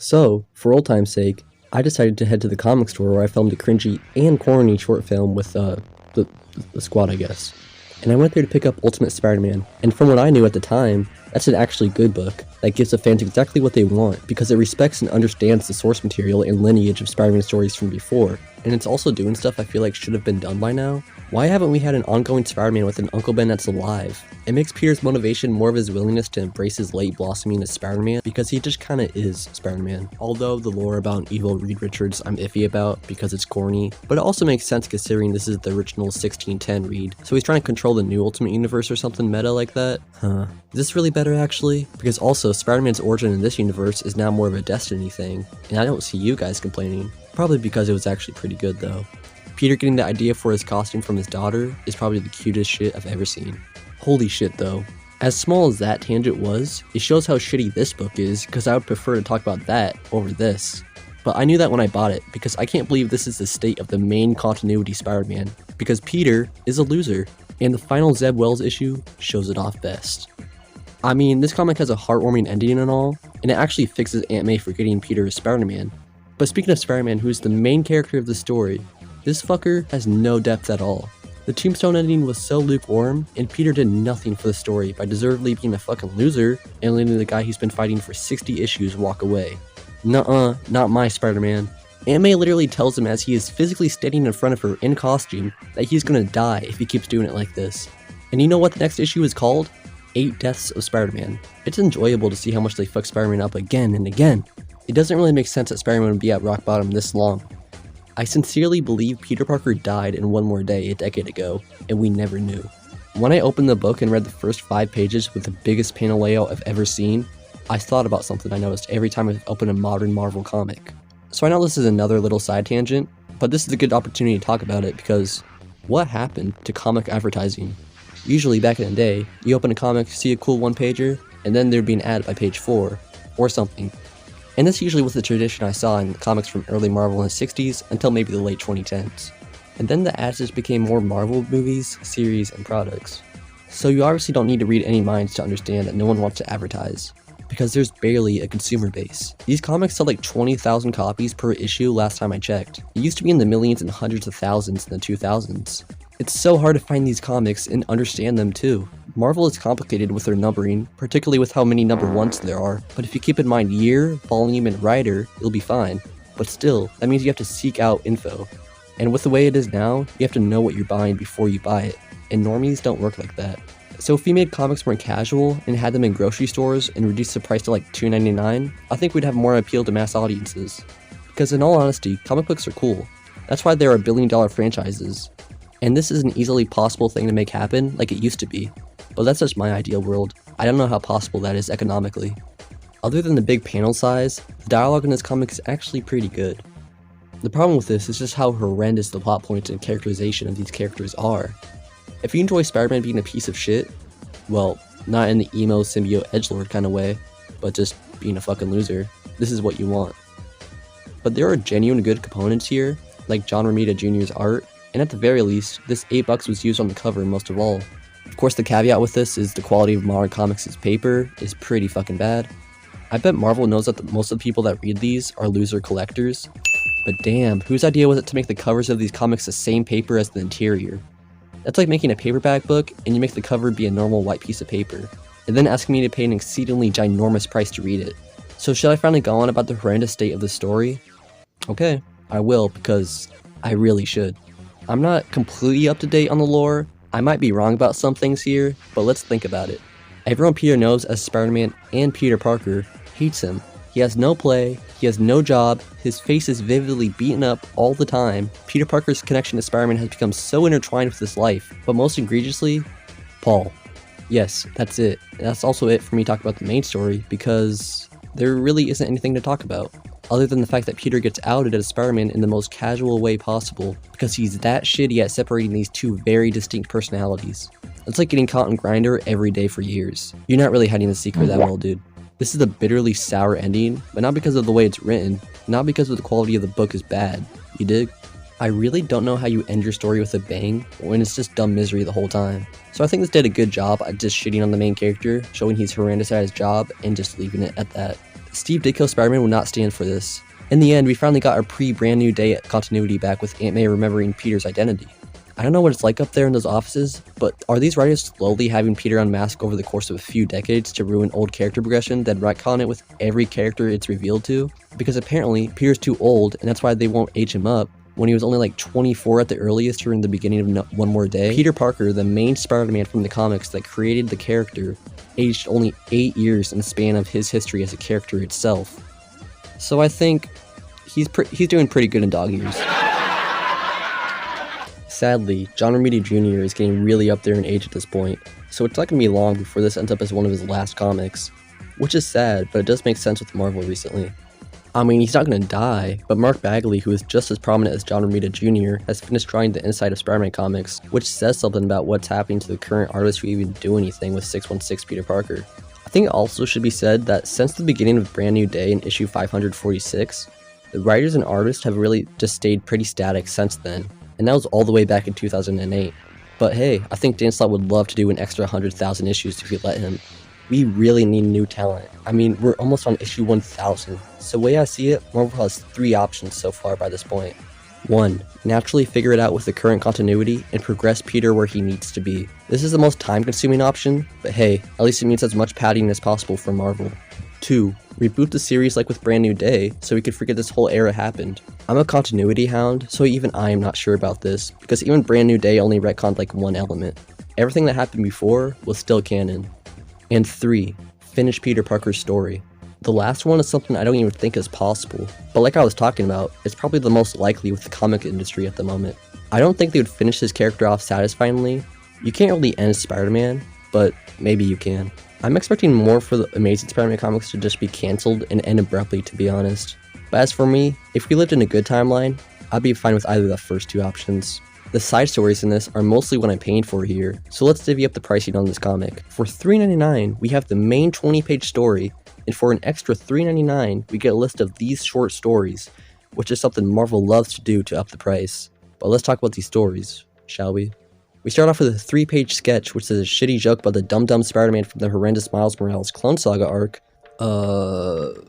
So, for old time's sake, I decided to head to the comic store where I filmed a cringy and corny short film with the squad, I guess. And I went there to pick up Ultimate Spider-Man, and from what I knew at the time, that's an actually good book that gives the fans exactly what they want because it respects and understands the source material and lineage of Spider-Man stories from before. And it's also doing stuff I feel like should have been done by now. Why haven't we had an ongoing Spider-Man with an Uncle Ben that's alive? It makes Peter's motivation more of his willingness to embrace his late blossoming as Spider-Man because he just kinda is Spider-Man. Although the lore about an evil Reed Richards I'm iffy about because it's corny, but it also makes sense considering this is the original 1610 Reed, so he's trying to control the new Ultimate Universe or something meta like that? Huh. Is this really better actually? Because also, Spider-Man's origin in this universe is now more of a Destiny thing, and I don't see you guys complaining. Probably because it was actually pretty good though. Peter getting the idea for his costume from his daughter is probably the cutest shit I've ever seen. Holy shit though. As small as that tangent was, it shows how shitty this book is because I would prefer to talk about that over this. But I knew that when I bought it because I can't believe this is the state of the main continuity Spider-Man because Peter is a loser and the final Zeb Wells issue shows it off best. I mean, this comic has a heartwarming ending and all, and it actually fixes Aunt May for getting Peter as Spider-Man. But speaking of Spider-Man, who's the main character of the story, this fucker has no depth at all. The Tombstone ending was so lukewarm, and Peter did nothing for the story by deservedly being a fucking loser and letting the guy he's been fighting for 60 issues walk away. Nuh-uh, not my Spider-Man. Aunt May literally tells him as he is physically standing in front of her in costume that he's gonna die if he keeps doing it like this. And you know what the next issue is called? 8 Deaths of Spider-Man. It's enjoyable to see how much they fuck Spider-Man up again and again. It doesn't really make sense that Spider-Man would be at rock bottom this long. I sincerely believe Peter Parker died in One More Day a decade ago, and we never knew. When I opened the book and read the first 5 pages with the biggest panel layout I've ever seen, I thought about something I noticed every time I open a modern Marvel comic. So I know this is another little side tangent, but this is a good opportunity to talk about it because what happened to comic advertising? Usually back in the day, you open a comic, see a cool one-pager, and then there'd be an ad by page 4, or something. And this usually was the tradition I saw in comics from early Marvel in the 60s until maybe the late 2010s. And then the ads just became more Marvel movies, series, and products. So you obviously don't need to read any minds to understand that no one wants to advertise, because there's barely a consumer base. These comics sell like 20,000 copies per issue last time I checked. It used to be in the millions and hundreds of thousands in the 2000s. It's so hard to find these comics and understand them too. Marvel is complicated with their numbering, particularly with how many number 1s there are, but if you keep in mind year, volume, and writer, you'll be fine. But still, that means you have to seek out info. And with the way it is now, you have to know what you're buying before you buy it, and normies don't work like that. So if we made comics more casual and had them in grocery stores and reduced the price to like $2.99, I think we'd have more appeal to mass audiences. Because in all honesty, comic books are cool. That's why there are billion-dollar franchises. And this is an easily possible thing to make happen like it used to be. But that's just my ideal world. I don't know how possible that is economically. Other than the big panel size, the dialogue in this comic is actually pretty good. The problem with this is just how horrendous the plot points and characterization of these characters are. If you enjoy Spider-Man being a piece of shit, well, not in the emo symbiote edgelord kind of way, but just being a fucking loser, this is what you want. But there are genuine good components here, like John Romita Jr.'s art, and at the very least, this $8 was used on the cover most of all. Of course, the caveat with this is the quality of modern comics' paper is pretty fucking bad. I bet Marvel knows that most of the people that read these are loser collectors, but damn, whose idea was it to make the covers of these comics the same paper as the interior? That's like making a paperback book and you make the cover be a normal white piece of paper, and then asking me to pay an exceedingly ginormous price to read it. So should I finally go on about the horrendous state of the story? Okay, I will because I really should. I'm not completely up to date on the lore, I might be wrong about some things here, but let's think about it. Everyone Peter knows as Spider-Man and Peter Parker hates him. He has no play, he has no job, his face is vividly beaten up all the time. Peter Parker's connection to Spider-Man has become so intertwined with his life, but most egregiously, Paul. Yes, that's it. And that's also it for me talking about the main story, because there really isn't anything to talk about, other than the fact that Peter gets outed as Spider-Man in the most casual way possible, because he's that shitty at separating these two very distinct personalities. It's like getting caught in Grindr every day for years. You're not really hiding the secret that well, dude. This is a bitterly sour ending, but not because of the way it's written, not because of the quality of the book is bad, you dig? I really don't know how you end your story with a bang when it's just dumb misery the whole time. So I think this did a good job at just shitting on the main character, showing he's horrendous at his job, and just leaving it at that. Steve Ditko's Spider-Man would not stand for this. In the end, we finally got our pre-Brand New Day continuity back with Aunt May remembering Peter's identity. I don't know what it's like up there in those offices, but are these writers slowly having Peter unmask over the course of a few decades to ruin old character progression, then retcon it with every character it's revealed to? Because apparently, Peter's too old, and that's why they won't age him up, when he was only like 24 at the earliest during the beginning of One More Day. Peter Parker, the main Spider-Man from the comics that created the character, aged only 8 years in the span of his history as a character itself. So I think he's doing pretty good in dog years. Sadly, John Romita Jr. is getting really up there in age at this point, so it's not going to be long before this ends up as one of his last comics, which is sad, but it does make sense with Marvel recently. I mean, he's not going to die, but Mark Bagley, who is just as prominent as John Romita Jr., has finished drawing the inside of Spider-Man comics, which says something about what's happening to the current artists who even do anything with 616 Peter Parker. I think it also should be said that since the beginning of Brand New Day in issue 546, the writers and artists have really just stayed pretty static since then, and that was all the way back in 2008. But hey, I think Dan Slott would love to do an extra 100,000 issues if we let him. We really need new talent. I mean, we're almost on issue 1000, so the way I see it, Marvel has 3 options so far by this point. 1. Naturally figure it out with the current continuity and progress Peter where he needs to be. This is the most time-consuming option, but hey, at least it means as much padding as possible for Marvel. 2. Reboot the series like with Brand New Day, so we could forget this whole era happened. I'm a continuity hound, so even I am not sure about this, because even Brand New Day only retconned like one element. Everything that happened before was still canon. And 3. Finish Peter Parker's story. The last one is something I don't even think is possible, but like I was talking about, it's probably the most likely with the comic industry at the moment. I don't think they would finish his character off satisfyingly. You can't really end Spider-Man, but maybe you can. I'm expecting more for the Amazing Spider-Man comics to just be cancelled and end abruptly, to be honest. But as for me, if we lived in a good timeline, I'd be fine with either of the first 2 options. The side stories in this are mostly what I'm paying for here, so let's divvy up the pricing on this comic. For $3.99, we have the main 20-page story, and for an extra $3.99, we get a list of these short stories, which is something Marvel loves to do to up the price. But let's talk about these stories, shall we? We start off with a 3-page sketch, which is a shitty joke about the dumb Spider-Man from the horrendous Miles Morales Clone Saga arc. The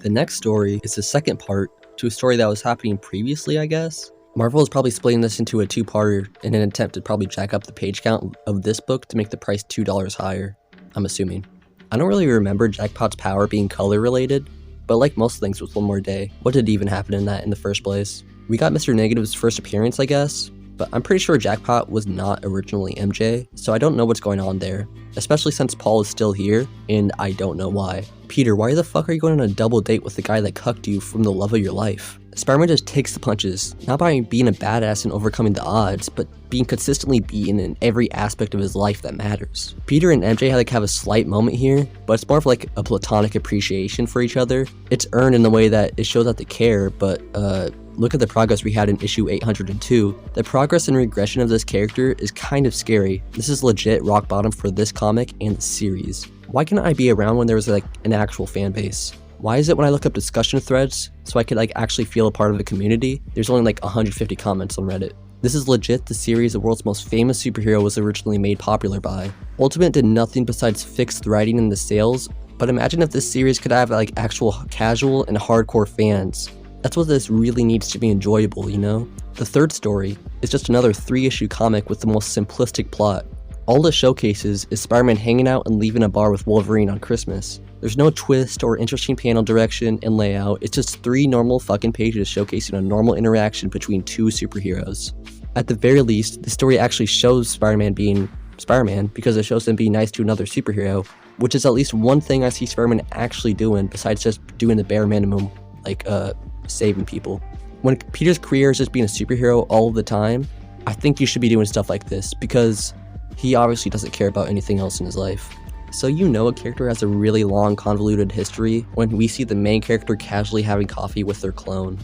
next story is the second part to a story that was happening previously, I guess. Marvel is probably splitting this into a 2-parter in an attempt to probably jack up the page count of this book to make the price $2 higher, I'm assuming. I don't really remember Jackpot's power being color related, but like most things with One More Day, what did even happen in that in the first place? We got Mr. Negative's first appearance, I guess, but I'm pretty sure Jackpot was not originally MJ, so I don't know what's going on there, especially since Paul is still here, and I don't know why. Peter, why the fuck are you going on a double date with the guy that cucked you from the love of your life? Spider-Man just takes the punches, not by being a badass and overcoming the odds, but being consistently beaten in every aspect of his life that matters. Peter and MJ have a slight moment here, but it's more of like a platonic appreciation for each other. It's earned in the way that it shows that they care, but look at the progress we had in issue 802. The progress and regression of this character is kind of scary. This is legit rock bottom for this comic and the series. Why can't I be around when there was like an actual fan base? Why is it when I look up discussion threads so I could like actually feel a part of the community, there's only like 150 comments on Reddit? This is legit the series the world's most famous superhero was originally made popular by. Ultimate did nothing besides fix the writing and the sales, but imagine if this series could have like actual casual and hardcore fans. That's what this really needs to be enjoyable, you know? The third story is just another 3-issue comic with the most simplistic plot. All it showcases is Spider-Man hanging out and leaving a bar with Wolverine on Christmas. There's no twist or interesting panel direction and layout, it's just 3 normal fucking pages showcasing a normal interaction between 2 superheroes. At the very least, the story actually shows Spider-Man being Spider-Man because it shows him being nice to another superhero, which is at least one thing I see Spider-Man actually doing besides just doing the bare minimum, like saving people. When Peter's career is just being a superhero all the time, I think you should be doing stuff like this because he obviously doesn't care about anything else in his life. So you know a character has a really long convoluted history when we see the main character casually having coffee with their clone.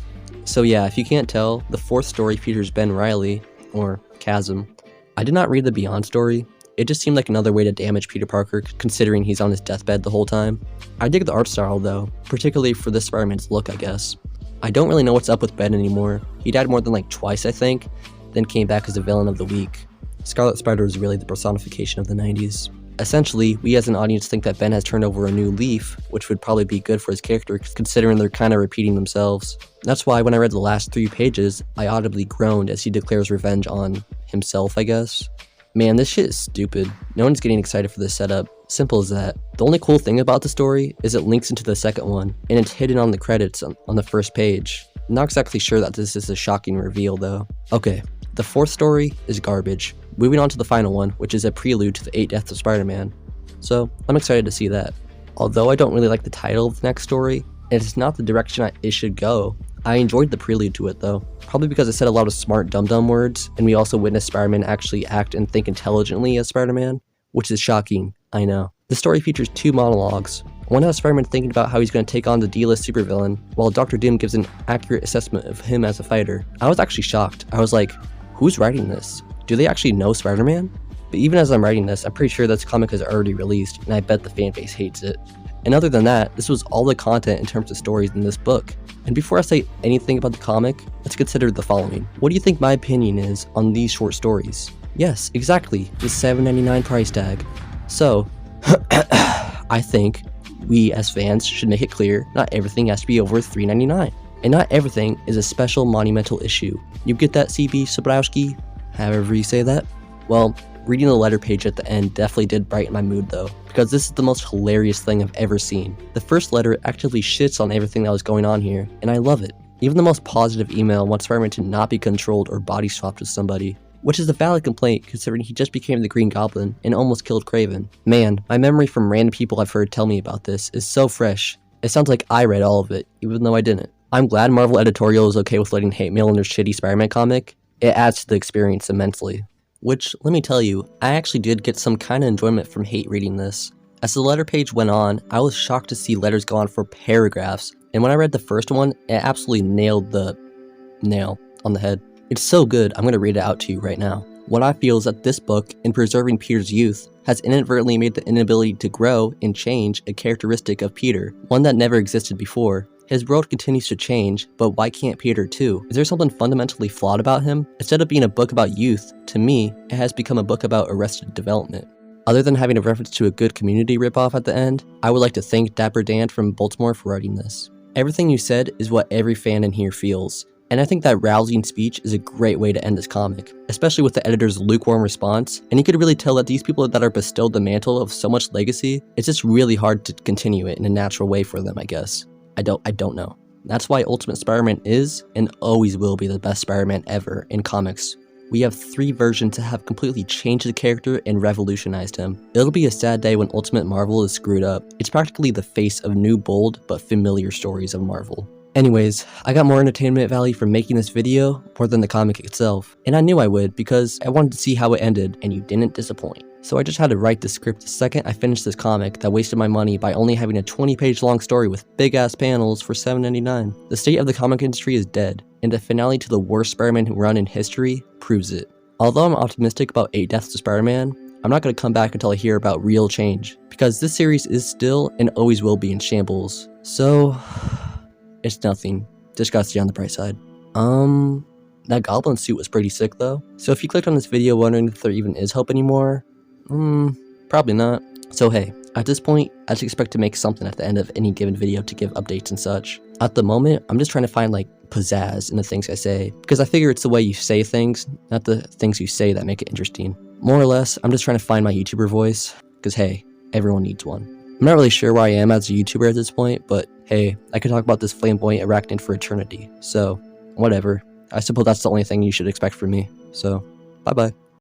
So yeah, if you can't tell, the 4th story features Ben Reilly, or Chasm. I did not read the Beyond story, it just seemed like another way to damage Peter Parker considering he's on his deathbed the whole time. I dig the art style though, particularly for this Spider-Man's look I guess. I don't really know what's up with Ben anymore, he died more than like twice I think, then came back as a villain of the week. Scarlet Spider is really the personification of the 90s. Essentially, we as an audience think that Ben has turned over a new leaf, which would probably be good for his character considering they're kind of repeating themselves. That's why when I read the last 3 pages, I audibly groaned as he declares revenge on himself, I guess. Man, this shit is stupid. No one's getting excited for this setup. Simple as that. The only cool thing about the story is it links into the second one, and it's hidden on the credits on the first page. I'm not exactly sure that this is a shocking reveal though. Okay, the 4th story is garbage. Moving on to the final one, which is a prelude to the 8 Deaths of Spider-Man. So, I'm excited to see that. Although I don't really like the title of the next story, and it's not the direction it should go, I enjoyed the prelude to it though. Probably because it said a lot of smart dum-dum words, and we also witnessed Spider-Man actually act and think intelligently as Spider-Man, which is shocking, I know. The story features 2 monologues. One has Spider-Man thinking about how he's going to take on the D-list supervillain, while Dr. Doom gives an accurate assessment of him as a fighter. I was actually shocked. I was like, who's writing this? Do they actually know Spider-Man? But even as I'm writing this, I'm pretty sure this comic is already released, and I bet the fanbase hates it. And other than that, this was all the content in terms of stories in this book. And before I say anything about the comic, let's consider the following. What do you think my opinion is on these short stories? Yes, exactly, the $7.99 price tag. So, I think we as fans should make it clear not everything has to be over $3.99. And not everything is a special monumental issue. You get that, CB Sobrowski? However you say that? Well, reading the letter page at the end definitely did brighten my mood though, because this is the most hilarious thing I've ever seen. The first letter actively shits on everything that was going on here, and I love it. Even the most positive email wants Spider-Man to not be controlled or body swapped with somebody, which is a valid complaint considering he just became the Green Goblin and almost killed Kraven. Man, my memory from random people I've heard tell me about this is so fresh. It sounds like I read all of it, even though I didn't. I'm glad Marvel Editorial is okay with letting hate mail in their shitty Spider-Man comic. It adds to the experience immensely. Which, let me tell you, I actually did get some kind of enjoyment from hate reading this. As the letter page went on, I was shocked to see letters go on for paragraphs, and when I read the first one, it absolutely nailed the nail on the head. It's so good, I'm going to read it out to you right now. What I feel is that this book, in preserving Peter's youth, has inadvertently made the inability to grow and change a characteristic of Peter, one that never existed before. His world continues to change, but why can't Peter too? Is there something fundamentally flawed about him? Instead of being a book about youth, to me, it has become a book about arrested development. Other than having a reference to a good Community ripoff at the end, I would like to thank Dapper Dan from Baltimore for writing this. Everything you said is what every fan in here feels, and I think that rousing speech is a great way to end this comic, especially with the editor's lukewarm response, and you could really tell that these people that are bestowed the mantle of so much legacy, it's just really hard to continue it in a natural way for them, I guess. I don't know. That's why Ultimate Spider-Man is, and always will be, the best Spider-Man ever in comics. We have 3 versions that have completely changed the character and revolutionized him. It'll be a sad day when Ultimate Marvel is screwed up. It's practically the face of new, bold, but familiar stories of Marvel. Anyways, I got more entertainment value from making this video more than the comic itself, and I knew I would because I wanted to see how it ended, and you didn't disappoint. So I just had to write the script the second I finished this comic that wasted my money by only having a 20-page long story with big-ass panels for $7.99. The state of the comic industry is dead, and the finale to the worst Spider-Man run in history proves it. Although I'm optimistic about 8 Deaths of Spider-Man, I'm not going to come back until I hear about real change, because this series is still and always will be in shambles. So, it's nothing. Just gotta stay on the bright side. That Goblin suit was pretty sick though. So if you clicked on this video wondering if there even is hope anymore, probably not. So hey, at this point, I just expect to make something at the end of any given video to give updates and such. At the moment, I'm just trying to find like pizzazz in the things I say, because I figure it's the way you say things, not the things you say that make it interesting. More or less, I'm just trying to find my YouTuber voice, because hey, everyone needs one. I'm not really sure where I am as a YouTuber at this point, but hey, I could talk about this flamboyant arachnid for eternity, so whatever. I suppose that's the only thing you should expect from me, so bye bye.